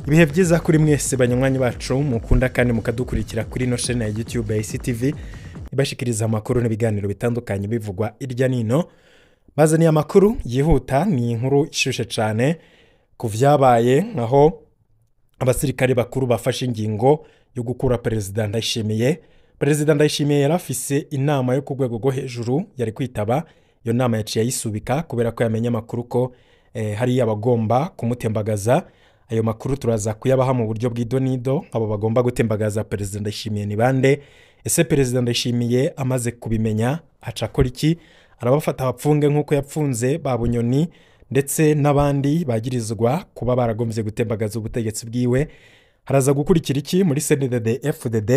Ibihe byiza kuri mwese banywanyi bacu mukunda kandi mukadukurikira kuri no chaîne ya YouTube ya ICTV ibashikiriza amakuru n'ibiganiro bitandukanye bivugwa irya nino. Bazaniye amakuru yihuta, ni inkuru ishushe cyane ku vyabaye aho abasirikare bakuru bafashe ingingo yo gukura Perezida Ndayishimiye. Perezida Ndayishimiye yarafise inama yo ku rwego rwo hejuru yari kwitaba. Iyo nama yaciye ayisubika kubera ko yamenye amakuru ko hari abagomba kumutembagaza. Ayo makuru turaza kuyabaha mu buryo bw'idonido. Abo bagomba gutembagaza Perezida Ndayishimiye ni bande? Ese Perezida Ndayishimiye amaze kubimenya aca akora iki? Arabafata abapfunge nk'uko yapfunze ba Bunyoni ndetse n'abandi bagirizwa kuba baragomvye gutembagaza ubutegetsi bwiwe. Haraza gukurikira iki muri CNDD FDD?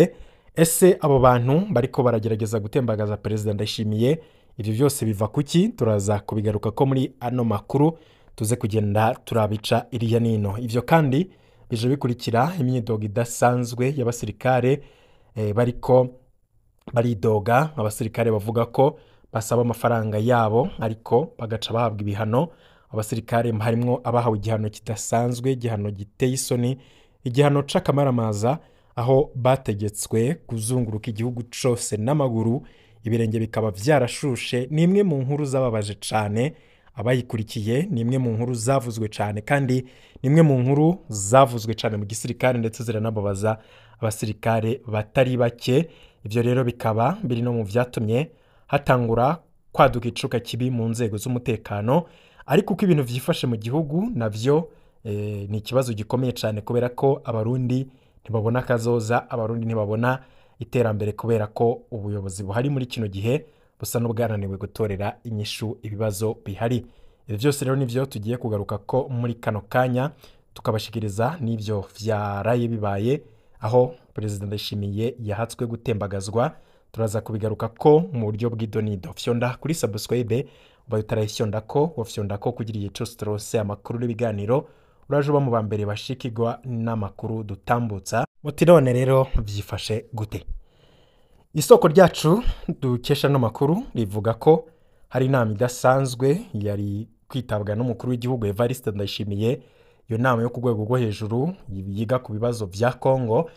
Ese abo bantu bariko baragerageza gutembagaza Perezida Ndayishimiye ivyo byose biva kuki? Turaza kubigaruka ko muri ano makuru tuze kugenda turabica iriya nino. Ivyo kandi bije bikurikira imyidogo idasanzwe y'abasirikare bariko baridoga. Abasirikare bavuga ko basaba amafaranga yabo ariko bagaca bahabwa ibihano. Abasirikare harimwo abahawe igihano kidasanzwe, igihano giteye isoni, igihano c'akamaramaza, aho bategetswe kuzunguruka igihugu cose n'amaguru, ibirenge bikaba vyarashushe. Ni imwe mu nkuru zababaje cane abayikurikiye, ni imwe mu nkuru zavuzwe cyane kandi ni imwe mu nkuru zavuzwe cyane mu gisirikare ndetse ziranababaza abasirikare batari bake. Ivyo rero bikaba biri no mu vyatumye hatangura kwaduka icuka kibi mu nzego z'umutekano. Ariko uko ibintu vyifashe mu gihugu navyo ni ikibazo gikomeye cyane kubera ko abarundi ntibabona kazoza, abarundi ntibabona iterambere kubera ko ubuyobozi buhari muri kino gihe busa n'ubwananiwe gutorera inyishu ibibazo bihari. Ibi byose rero nivyo tugiye kugaruka ko muri kano kanya tukabashikiriza n'ivyo vyaraye bibaye aho Perezida Ndayishimiye yahatswe gutembagazwa. Turaza kubigaruka ko mu buryo bw'idonido. Fyonda kuri subscribe ubaye utarayifyonda ko wafyonda ko kugira igihe cyose turose amakuru n'ibiganiro uraje uba mu bambere bashikirwa n'amakuru dutambutsa. Muti none rero vyifashe gute? Isoko ryacu dukesha no makuru rivuga ko hari inama idasanzwe yari kwitabwa n'umukuru w'igihugu Evariste Ndayishimiye. Iyo nama yo ku rwego rwo hejuru yiga ku bibazo vya Kongo.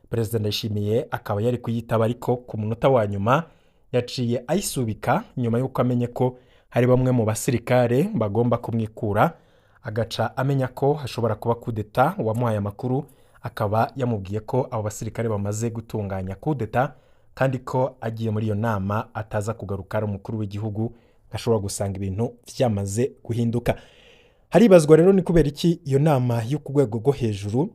Perezida Ndayishimiye akaba yari kuyitaba ariko ku munota wa nyuma yaciye ayisubika nyuma y'uko amenye ko hari bamwe mu basirikare bagomba kumwikura. Agaca amenya ko hashobora kuba kudeta. Uwamuhaye amakuru akaba yamubwiye ko abo basirikare bamaze gutunganya kudeta kandi ko agiye muri iyo nama ataza kugaruka ari umukuru w'igihugu, ashobora gusanga ibintu vyamaze guhinduka. Haribazwa rero ni kubera iki iyo nama yo ku rwego rwo hejuru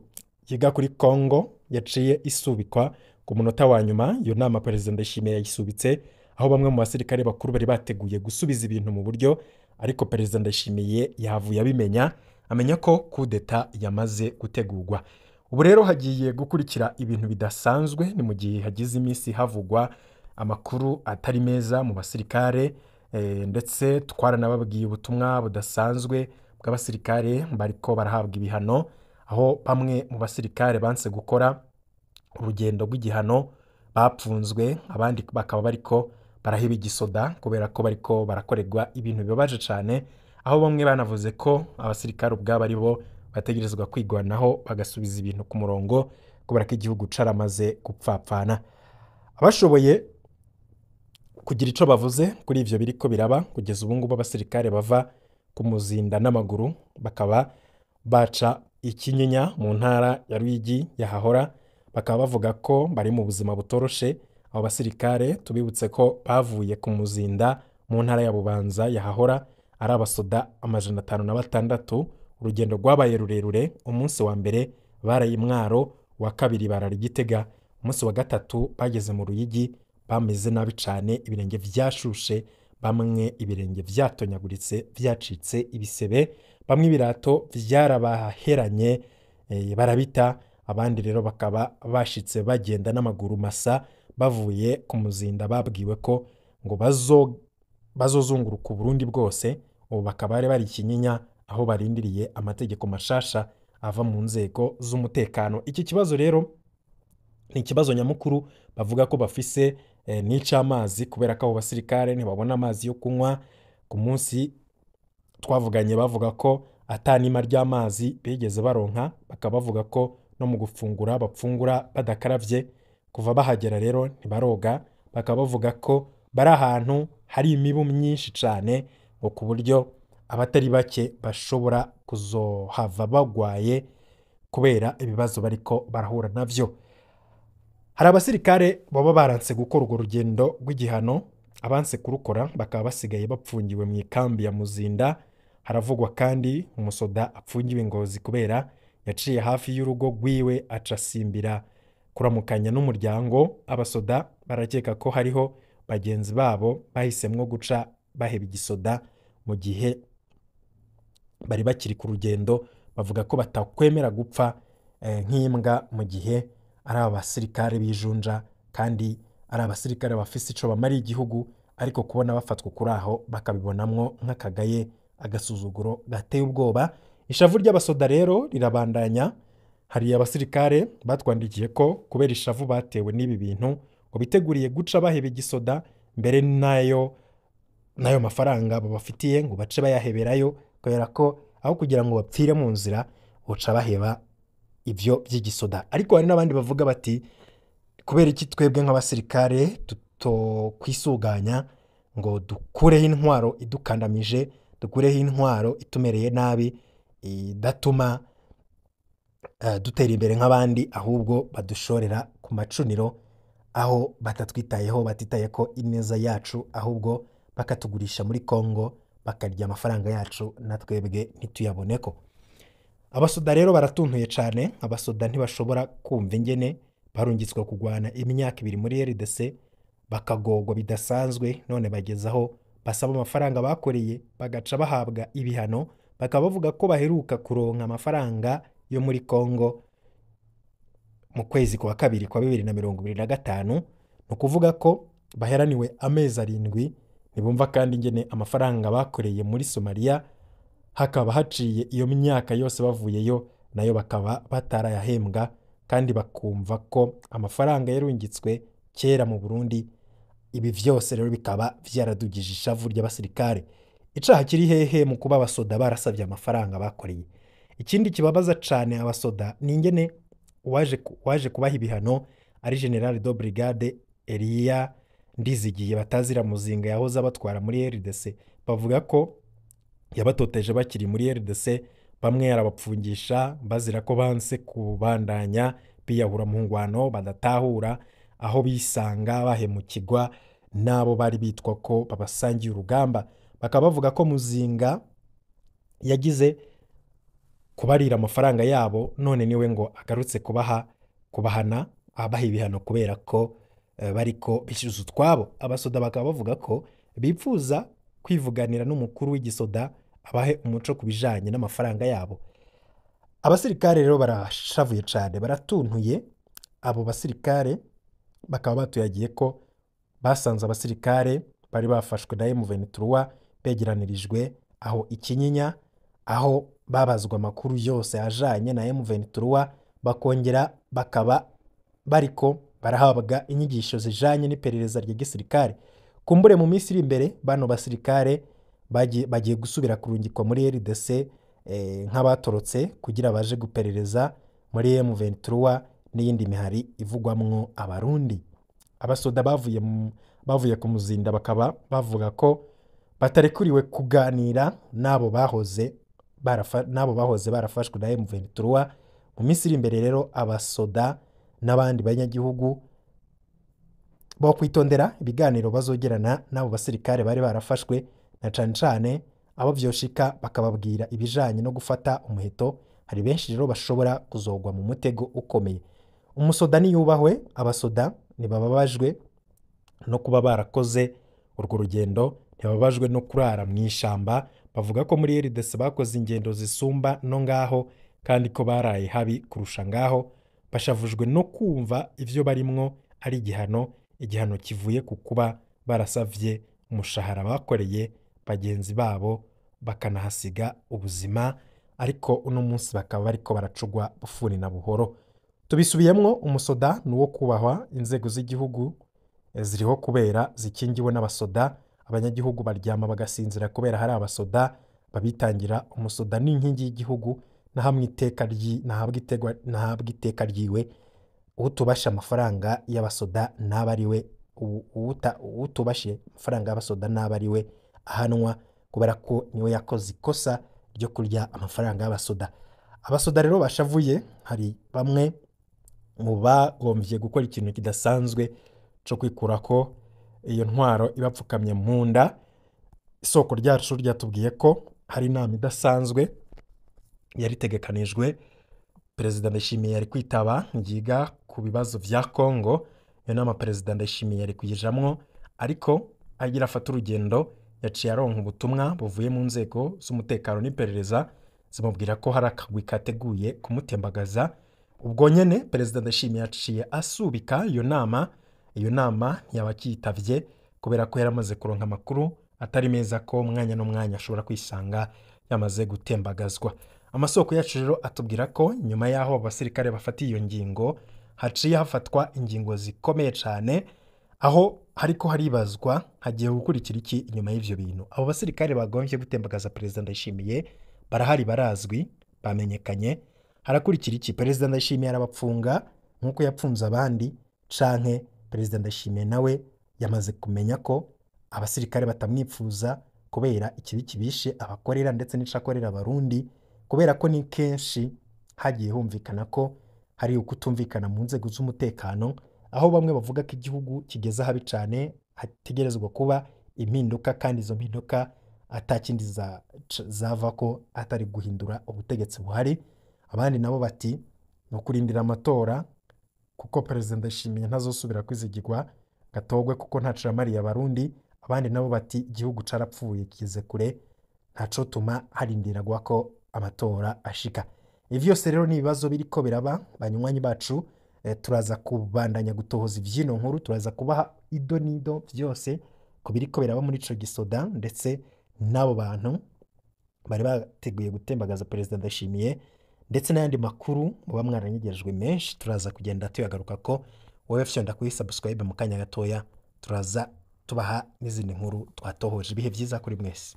yiga kuri Kongo yaciye isubikwa ku munota wa nyuma. Iyo nama Perezida Ndayishimiye yayisubitse aho bamwe mu basirikare bakuru bari bateguye gusubiza ibintu mu buryo, ariko Perezida Ndayishimiye yahavuye abimenya, amenya ko kudeta yamaze gutegurwa. Ubu rero hagiye gukurikira ibintu bidasanzwe. Ni mu gihe hagize iminsi havugwa amakuru atari meza mu basirikare ndetse twaranababwiye ubutumwa budasanzwe bw'abasirikare bariko barahabwa ibihano, aho bamwe mu basirikare banse gukora urugendo rw'igihano bapfunzwe, abandi bakaba bariko baraheba igisoda kubera ko bariko barakorerwa ibintu bibabaje cyane, aho bamwe banavuze ko abasirikare ubwabo ari bo bategerezwa kwigwanaho bagasubiza ibintu ku murongo kubera ko igihugu caramaze gupfapfana. Abashoboye kugira ico bavuze kuri ivyo biriko biraba kugeza ubu ngubu, abasirikare bava ku Muzinda n'amaguru bakaba baca Ikinyinya mu ntara ya Ruyigi yahahora, bakaba bavuga ko bari mu buzima butoroshe. Abo basirikare tubibutse ko bavuye ku Muzinda mu ntara ya Bubanza yahahora ari abasoda 506. Urugendo rwabaye rurerure. Umunsi wa mbere baraye Mwaro, wa kabiri barara Gitega, umunsi wa gatatu bageze mu Ruyigi bameze nabi cyane, ibirenge vyashushe, bamwe ibirenge vyatonyaguritse vyacitse ibisebe, bamwe ibirato vyarabaheranye barabita, abandi rero bakaba bashitse bagenda n'amaguru masa bavuye ku Muzinda. Babwiwe ko ngo bazozunguruka Burundi bwose. Ubu bakaba bari Kinyinya aho barindiriye amategeko mashasha ava mu nzego z'umutekano. Iki kibazo rero ni ikibazo nyamukuru bavuga ko bafise n'icamazi kubera ko abo basirikare ntibabona amazi yo kunywa. Ku munsi twavuganye bavuga ko atanima ry'amazi bigeze baronka, bakaba bavuga ko no mu gufungura bapfungura badakaravye, kuva bahagera rero ntibaroga, bakaba bavuga ko bari ahantu hari imibu myinshi cane ngo ku buryo abatari bake bashobora kuzohava bagwaye kubera ibibazo bariko barahura navyo. Hari abasirikare baba baranse gukora urwo rugendo rw'igihano, abanse kurukora bakaba basigaye bapfungiwe mu ikambi ya Muzinda. Haravugwa kandi umusoda apfungiwe i Ngozi kubera yaciye hafi y'urugo rwiwe aca asimbira kuramukanya n'umuryango. Abasoda barakeka ko hariho bagenzi babo bahisemwo guca baheba igisoda mu gihe bari bakiri ku rugendo, bavuga ko batakwemera gupfa nk'imbwa mu gihe ari abasirikare bijunja kandi ari abasirikare bafise ico bamariye igihugu, ariko kubona bafatwa kuri aho bakabibonamwo nk'akagaye, agasuzuguro gateye ubwoba. Ishavu ry'abasoda rero rirabandanya. Hari abasirikare batwandikiye ko kubera ishavu batewe n'ibi bintu ngo biteguriye guca baheba igisoda, mbere nayo mafaranga babafitiye ngo bace bayaheberayo, kubera ko aho kugira ngo bapfire mu nzira boca baheba ivyo vy'igisoda. Ariko hari n'abandi bavuga bati kubera iki twebwe nk'abasirikare tutokwisuganya ngo dukureho intwaro idukandamije, dukureho intwaro itumereye nabi, idatuma dutera imbere nk'abandi, ahubwo badushorera ku macuniro aho batatwitayeho, batitaye ko ineza yacu, ahubwo bakatugurisha muri Kongo bakarya amafaranga yacu na twebwe ntituyaboneko. Abasoda rero baratuntuye cane. Abasoda ntibashobora kumva ingene barungitswe kugwana imyaka 2 muri RDC bakagorwa bidasanzwe, none bageze aho basaba amafaranga bakoreye bagaca bahabwa ibihano. Bakaba bavuga ko baheruka kuronka amafaranga yo muri Kongo mu kwezi kwa kabiri kwa 2025, ni ukuvuga ko baheraniwe amezi 7. Ntibumva kandi ingene amafaranga bakoreye muri Somalia hakaba haciye iyo myaka yose bavuyeyo nayo bakaba batarayahembwa, kandi bakumva ko amafaranga yarungitswe kera mu Burundi. Ibi vyose rero bikaba vyaradugije ishavu ry'abasirikare. Icaha kiri hehe mu kuba abasoda barasavye amafaranga bakoreye? Ikindi kibabaza cane abasoda ni ingene waje kubaha ibihano ari General de Brigade Elia Ndizigiye batazira Muzinga yahoze abatwara muri RDC. Bavuga ko yabatoteje bakiri muri RDC, bamwe yarabapfungisha bazira ko banse kubandanya biyahura mu ngwano badatahura, aho bisanga bahemukirwa nabo bari bitwa ko babasangiye urugamba. Bakaba bavuga ko Muzinga yagize kubarira amafaranga yabo, none niwe ngo agarutse kubahana abaha ibihano kubera ko bariko bishyuza utwabo. Abasoda bakaba bavuga ko bipfuza kwivuganira n'umukuru w'igisoda abahe umuco kubijanye n'amafaranga yabo. Abasirikare rero barashavuye cane, baratuntuye. Abo basirikare bakaba batuyagiye ko basanze abasirikare bari bafashwe na M23 begeranirijwe aho Ikinyinya, aho babazwa amakuru yose ajanye na M23, bakongera bakaba bariko barahabwa inyigisho zijanye n'iperereza rya gisirikare. Kumbure mu minsi iri imbere bano basirikare bagiye gusubira kurungikwa muri RDC nk'abatorotse kugira baje guperereza muri M23 n'iyindi mihari ivugwamwo abarundi. Abasoda bavuye ku Muzinda bakaba bavuga ko batarekuriwe kuganira nabo bahoze barafashwe na M23. Mu minsi iri imbere rero abasoda n'abandi banyagihugu bo kwitondera ibiganiro bazogerana n'abo basirikare bari barafashwe, na cane cane abo vyoshika bakababwira ibijanye no gufata umuheto. Hari benshi rero bashobora kuzogwa mu mutego ukomeye. Umusoda niyubahwe. Abasoda ntibababajwe no kuba barakoze urwo rugendo, ntibababajwe no kurara mu ishamba. Bavuga ko muri RDC bakoze ingendo zisumba no ngaho, kandi ko baraye habi kurusha ngaho. Bashavujwe no kumva ivyo barimwo ari igihano kivuye ku kuba barasavye umushahara bakoreye bagenzi babo bakanahasiga ubuzima, ariko uno munsi bakaba bariko baracugwa bufuni na buhoro. Tubisubiyemwo, umusoda nuwo kubahwa. Inzego z'igihugu ziriho kubera zikingiwe n'abasoda. Abanyagihugu baryama bagasinzira kubera hari abasoda babitangira umusoda n'inkingi y'igihugu nahabwa iteka ryiwe utubasha amafaranga y'abasoda n'aba ari we utubashe amafaranga y'abasoda n'aba ari we ahanwa kubera ko niwe yakoze ikosa ryo kurya amafaranga y'abasoda. Abasoda rero bashavuye, hari bamwe mu bagombye gukora ikintu kidasanzwe cyo kwikura ko iyo ntwaro ibapfukamye mu nda. Isoko ryacu ryatubwiye ko hari inama idasanzwe yari itegekanijwe Perezida Ndayishimiye yari kwitaba yiga ku bibazo vya Kongo. Iyo nama Perezida Ndayishimiye yari kuyijamwo, ariko agira afata urugendo yaciye aronka ubutumwa buvuye mu nzego z'umutekano n'iperereza zimubwira ko hari akagwi kateguye kumutembagaza. Ubwo nyene Perezida Ndayishimiye yaciye asubika iyo nama ntiyaba kiyitavye kubera ko yaramaze kuronka amakuru atari meza ko umwanya n'umwanya ashobora kwisanga yamaze gutembagazwa. Amasoko yacu rero atubwira ko nyuma yaho abasirikare bafatiye iyo ngingo haciye hafatwa ingingo zikomeye cyane, aho hariko haribazwa hagiye gukurikira iki inyuma y'ivyo bintu. Abo basirikare bagombye gutembagaza Perezida Ndayishimiye barahari, barazwi, bamenyekanye. Harakurikira iki? Perezida Ndayishimiye arabapfunga nkuko yapfunze abandi, canke Perezida Ndayishimiye nawe yamaze kumenya ko abasirikare batamwipfuza kubera ikibi kibishe abakorera ndetse n'icakorera abarundi, kubera ko ni kenshi hagiye humvikana ko hari ukutumvikana mu nzego z'umutekano, aho bamwe bavuga ko igihugu kigeze habi cyane hategerezwa kuba impinduka, kandi izo mpinduka atakindi zava ko atari guhindura ubutegetsi buhari. Abandi nabo bati no kurindira amatora kuko Perezida Ndayishimiye ntazosubira kwizigirwa gatogwe kuko ntaco yamariye abarundi. Abandi nabo bati igihugu carapfuye kize kure, ntaco tuma harindiragwa ko amatora ashika. Ivi vyose rero ni ibibazo biriko biraba. Banywanyi bacu, turaza kubandanya gutohoza ivyino nkuru, turaza kubaha ido nido vyose ko biriko biraba muri ico gisoda, ndetse n'abo bantu bari bateguye gutembagaza Perezida Ndayishimiye, ndetse n'ayandi makuru muba mwaranyegerejwe menshi. Turaza kugenda tuyagaruka ko wowe fyonda kuri subscribe mu kanya gatoya, turaza tubaha n'izindi nkuru twatohoje. Ibihe vyiza kuri mwese.